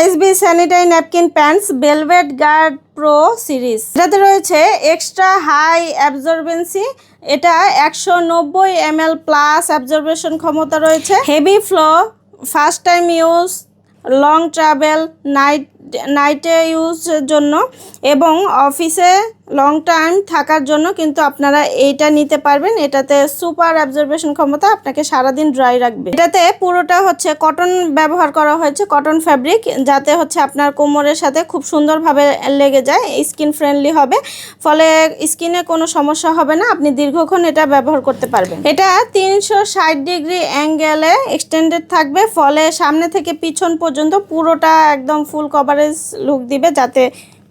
ISSB sanitary napkin pants velvet guard pro series. এটাতে রয়েছে extra high অ্যাবজর্বেন্সি, এটা 190 ml plus absorption ক্ষমতা রয়েছে। Heavy flow, first time use, long travel, নাইটে ইউজের জন্য এবং অফিসে লং টাইম থাকার জন্য কিন্তু আপনারা এইটা নিতে পারবেন। এটাতে সুপার অ্যাবজর্বেশন ক্ষমতা, আপনাকে সারাদিন ড্রাই রাখবে। এটাতে পুরোটা হচ্ছে কটন ব্যবহার করা হয়েছে, কটন ফ্যাব্রিক, যাতে হচ্ছে আপনার কোমরের সাথে খুব সুন্দরভাবে লেগে যায়, স্কিন ফ্রেন্ডলি হবে, ফলে স্কিনে কোনো সমস্যা হবে না, আপনি দীর্ঘক্ষণ এটা ব্যবহার করতে পারবেন। এটা 360 ডিগ্রি অ্যাঙ্গেলে এক্সটেন্ডেড থাকবে, ফলে সামনে থেকে পিছন পর্যন্ত পুরোটা একদম ফুল কভারেজ লুক দিবে, যাতে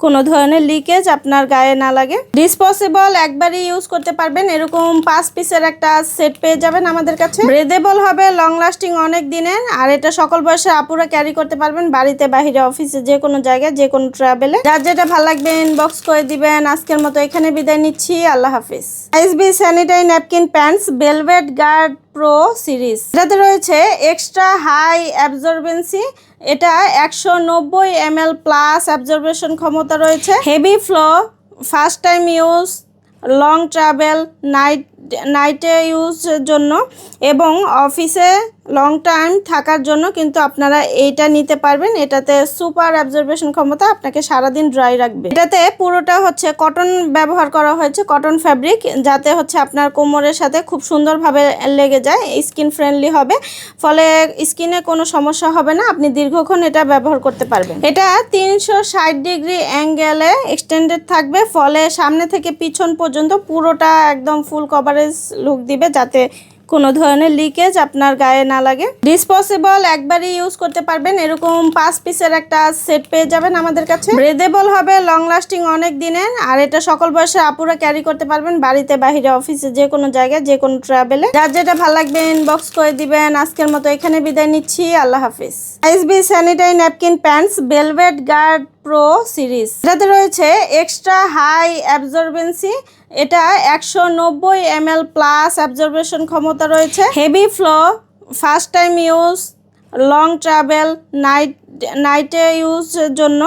কোনো ধরনের লিকেজ আপনার গায়ে না লাগে। ডিসপোজেবল, একবারই ইউজ করতে পারবেন, এরকম 5 পিসের একটা সেট পেয়ে যাবেন আমাদের কাছে। ব্রেদেবল হবে, লং লাস্টিং অনেক দিনের, আর এটা সকল বয়সের আপুরা ক্যারি করতে পারবেন, বাড়িতে বাহিরে অফিসে যে কোনো জায়গায় যে কোনো ট্রাভেলে। যার যেটা ভালো লাগবে ইনবক্স করে দিবেন। আজকের মতো এখানে বিদায় নিচ্ছি, আল্লাহ হাফিজ। ISB sanitary napkin pants velvet guard pro series. এটাতে রয়েছে এক্সট্রা হাই অ্যাবজর্বেন্সি, এটা 190 ml প্লাস অ্যাবজর্বেশন ক্ষমতা রয়েছে। Heavy flow, first time use, long travel, নাইটে ইউজের জন্য এবং অফিসে লং টাইম থাকার জন্য কিন্তু আপনারা এইটা নিতে পারবেন। এটাতে সুপার অ্যাবজর্বেশন ক্ষমতা, আপনাকে সারাদিন ড্রাই রাখবে। এটাতে পুরোটা হচ্ছে কটন ব্যবহার করা হয়েছে, কটন ফ্যাব্রিক, যাতে হচ্ছে আপনার কোমরের সাথে খুব সুন্দরভাবে লেগে যায়, স্কিন ফ্রেন্ডলি হবে, ফলে স্কিনে কোনো সমস্যা হবে না, আপনি দীর্ঘক্ষণ এটা ব্যবহার করতে পারবেন। এটা 360 ডিগ্রি অ্যাঙ্গেলে এক্সটেন্ডেড থাকবে, ফলে সামনে থেকে পিছন পর্যন্ত পুরোটা একদম ফুল কভারেজ লুক দিবে, যাতে কোনো ধরনের লিকেজ আপনার গায়ে না লাগে। ডিসপোজেবল, একবারই ইউজ করতে পারবেন, এরকম 5 পিসের একটা সেট পেয়ে যাবেন আমাদের কাছে। ব্রেদেবল হবে, লং লাস্টিং অনেক দিনের, আর এটা সকল বয়সের আপুরা ক্যারি করতে পারবেন, বাড়িতে বাহিরে অফিসে যে কোনো জায়গায় যে কোনো ট্রাভেলে। যার যেটা ভালো লাগবে ইনবক্স করে দিবেন। আজকের মতো এখানে বিদায় নিচ্ছি, আল্লাহ হাফিজ। ISB sanitary napkin pants velvet guard pro series. এটাতে রয়েছে এক্সট্রা হাই অ্যাবজর্বেন্সি, এটা 190 ml প্লাস অ্যাবজর্বেশন ক্ষমতা রয়েছে। Heavy flow, first time use, long travel, নাইটে ইউজের জন্য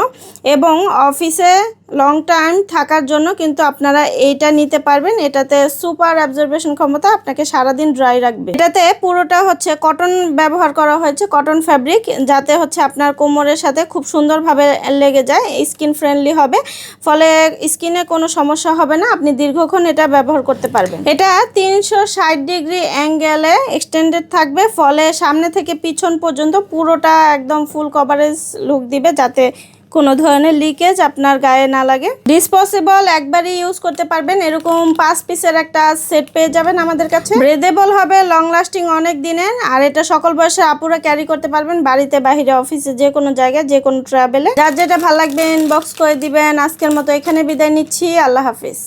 এবং অফিসে লং টাইম থাকার জন্য কিন্তু আপনারা এইটা নিতে পারবেন। এটাতে সুপার অ্যাবজর্বেশন ক্ষমতা, আপনাকে সারাদিন ড্রাই রাখবে। এটাতে পুরোটা হচ্ছে কটন ব্যবহার করা হয়েছে, কটন ফ্যাব্রিক, যাতে হচ্ছে আপনার কোমরের সাথে খুব সুন্দরভাবে লেগে যায়, স্কিন ফ্রেন্ডলি হবে, ফলে স্কিনে কোনো সমস্যা হবে না, আপনি দীর্ঘক্ষণ এটা ব্যবহার করতে পারবেন। এটা 360 ডিগ্রি অ্যাঙ্গেলে এক্সটেন্ডেড থাকবে, ফলে সামনে থেকে পিছন পর্যন্ত পুরোটা একদম ফুল কভারেজ লুক দিবে, যাতে কোনো ধরনের লিকেজ আপনার গায়ে না লাগে। ডিসপোজেবল, একবারই ইউজ করতে পারবেন, এরকম 5 পিসের একটা সেট পেয়ে যাবেন আমাদের কাছে। ব্রেদেবল হবে, লং লাস্টিং অনেক দিনের, আর এটা সকল বয়সের আপুরা ক্যারি করতে পারবেন, বাড়িতে বাহিরে অফিসে যে কোনো জায়গায় যে কোনো ট্রাভেলে। যার যেটা ভালো লাগবে ইনবক্স করে দিবেন। আজকের মতো এখানে বিদায় নিচ্ছি, আল্লাহ হাফিজ।